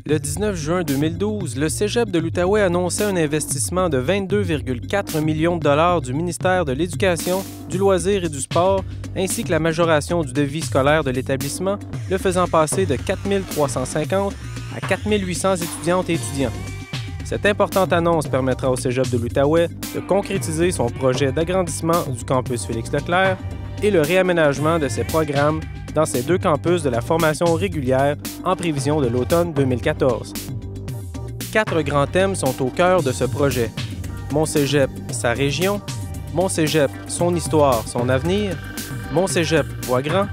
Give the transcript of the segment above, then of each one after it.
Le 19 juin 2012, le Cégep de l'Outaouais annonçait un investissement de 22,4 millions de dollars du ministère de l'Éducation, du Loisir et du Sport, ainsi que la majoration du devis scolaire de l'établissement, le faisant passer de 4 350 à 4 800 étudiantes et étudiants. Cette importante annonce permettra au Cégep de l'Outaouais de concrétiser son projet d'agrandissement du campus Félix-Leclerc et le réaménagement de ses programmes dans ces deux campus de la formation régulière en prévision de l'automne 2014. 4 grands thèmes sont au cœur de ce projet. Mon Cégep, sa région, Mon Cégep, son histoire, son avenir, Mon Cégep voit grand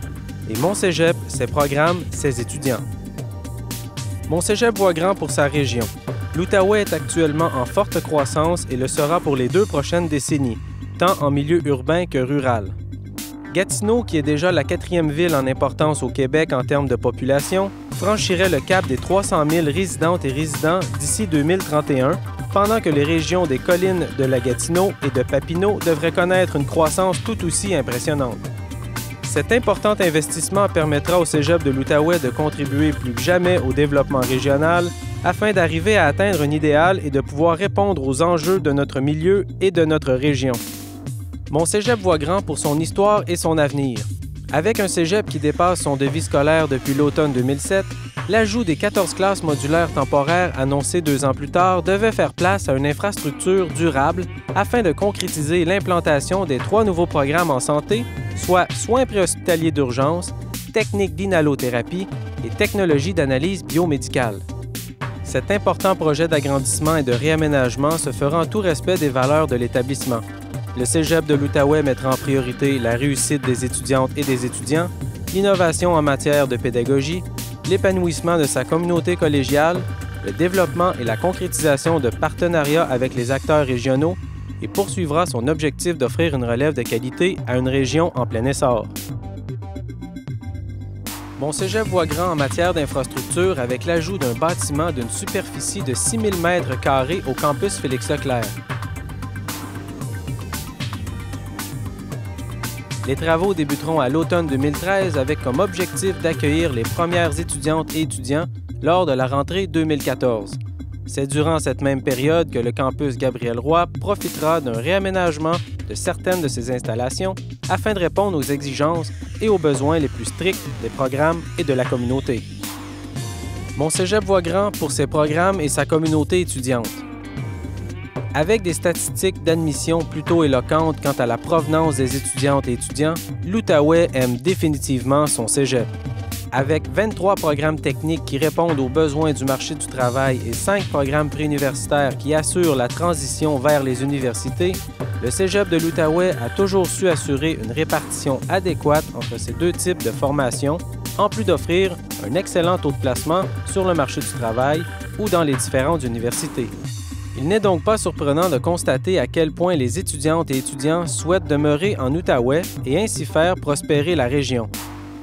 et Mon Cégep, ses programmes, ses étudiants. Mon Cégep voit grand pour sa région. L'Outaouais est actuellement en forte croissance et le sera pour les 2 prochaines décennies, tant en milieu urbain que rural. Gatineau, qui est déjà la 4e ville en importance au Québec en termes de population, franchirait le cap des 300 000 résidentes et résidents d'ici 2031, pendant que les régions des collines de la Gatineau et de Papineau devraient connaître une croissance tout aussi impressionnante. Cet important investissement permettra au Cégep de l'Outaouais de contribuer plus que jamais au développement régional afin d'arriver à atteindre un idéal et de pouvoir répondre aux enjeux de notre milieu et de notre région. Mon Cégep voit grand pour son histoire et son avenir. Avec un cégep qui dépasse son devis scolaire depuis l'automne 2007, l'ajout des 14 classes modulaires temporaires annoncées 2 ans plus tard devait faire place à une infrastructure durable afin de concrétiser l'implantation des 3 nouveaux programmes en santé, soit soins préhospitaliers d'urgence, techniques d'inhalothérapie et technologies d'analyse biomédicale. Cet important projet d'agrandissement et de réaménagement se fera en tout respect des valeurs de l'établissement. Le Cégep de l'Outaouais mettra en priorité la réussite des étudiantes et des étudiants, l'innovation en matière de pédagogie, l'épanouissement de sa communauté collégiale, le développement et la concrétisation de partenariats avec les acteurs régionaux et poursuivra son objectif d'offrir une relève de qualité à une région en plein essor. Mon Cégep voit grand en matière d'infrastructure avec l'ajout d'un bâtiment d'une superficie de 6 000 m² au campus Félix-Leclerc. Les travaux débuteront à l'automne 2013 avec comme objectif d'accueillir les premières étudiantes et étudiants lors de la rentrée 2014. C'est durant cette même période que le campus Gabriel-Roy profitera d'un réaménagement de certaines de ses installations afin de répondre aux exigences et aux besoins les plus stricts des programmes et de la communauté. Mon Cégep voit grand pour ses programmes et sa communauté étudiante. Avec des statistiques d'admission plutôt éloquentes quant à la provenance des étudiantes et étudiants, l'Outaouais aime définitivement son cégep. Avec 23 programmes techniques qui répondent aux besoins du marché du travail et 5 programmes préuniversitaires qui assurent la transition vers les universités, le Cégep de l'Outaouais a toujours su assurer une répartition adéquate entre ces 2 types de formations, en plus d'offrir un excellent taux de placement sur le marché du travail ou dans les différentes universités. Il n'est donc pas surprenant de constater à quel point les étudiantes et étudiants souhaitent demeurer en Outaouais et ainsi faire prospérer la région.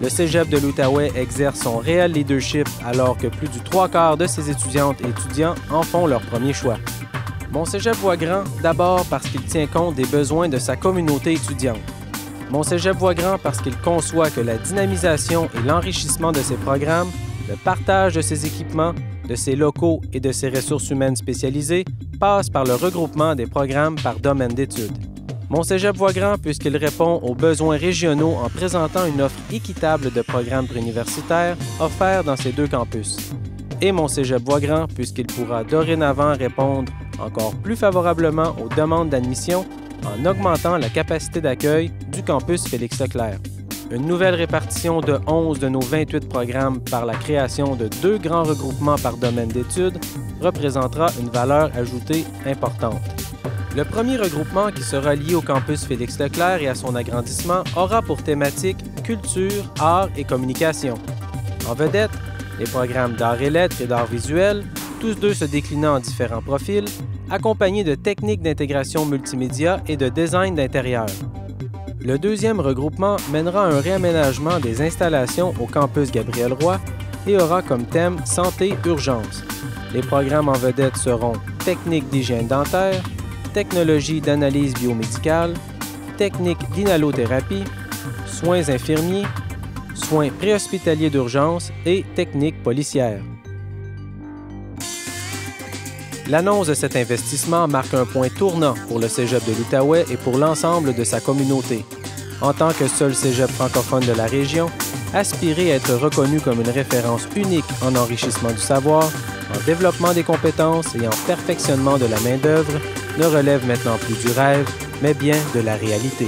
Le Cégep de l'Outaouais exerce son réel leadership alors que plus du 3/4 de ses étudiantes et étudiants en font leur premier choix. Mon Cégep voit grand d'abord parce qu'il tient compte des besoins de sa communauté étudiante. Mon Cégep voit grand parce qu'il conçoit que la dynamisation et l'enrichissement de ses programmes, le partage de ses équipements, de ses locaux et de ses ressources humaines spécialisées passe par le regroupement des programmes par domaine d'études. Mon Cégep voit grand puisqu'il répond aux besoins régionaux en présentant une offre équitable de programmes préuniversitaires offerts dans ces 2 campus. Et mon Cégep voit grand puisqu'il pourra dorénavant répondre encore plus favorablement aux demandes d'admission en augmentant la capacité d'accueil du campus Félix-Leclerc. Une nouvelle répartition de 11 de nos 28 programmes par la création de 2 grands regroupements par domaine d'études représentera une valeur ajoutée importante. Le premier regroupement qui sera lié au campus Félix-Leclerc et à son agrandissement aura pour thématique culture, art et communication. En vedette, les programmes d'art et lettres et d'art visuel, tous 2 se déclinant en différents profils, accompagnés de techniques d'intégration multimédia et de design d'intérieur. Le deuxième regroupement mènera un réaménagement des installations au campus Gabriel-Roy et aura comme thème Santé Urgence. Les programmes en vedette seront Techniques d'hygiène dentaire, Technologie d'analyse biomédicale, Techniques d'inhalothérapie, Soins infirmiers, Soins préhospitaliers d'urgence et Techniques policières. L'annonce de cet investissement marque un point tournant pour le cégep de l'Outaouais et pour l'ensemble de sa communauté. En tant que seul cégep francophone de la région, aspirer à être reconnu comme une référence unique en enrichissement du savoir, en développement des compétences et en perfectionnement de la main-d'œuvre ne relève maintenant plus du rêve, mais bien de la réalité.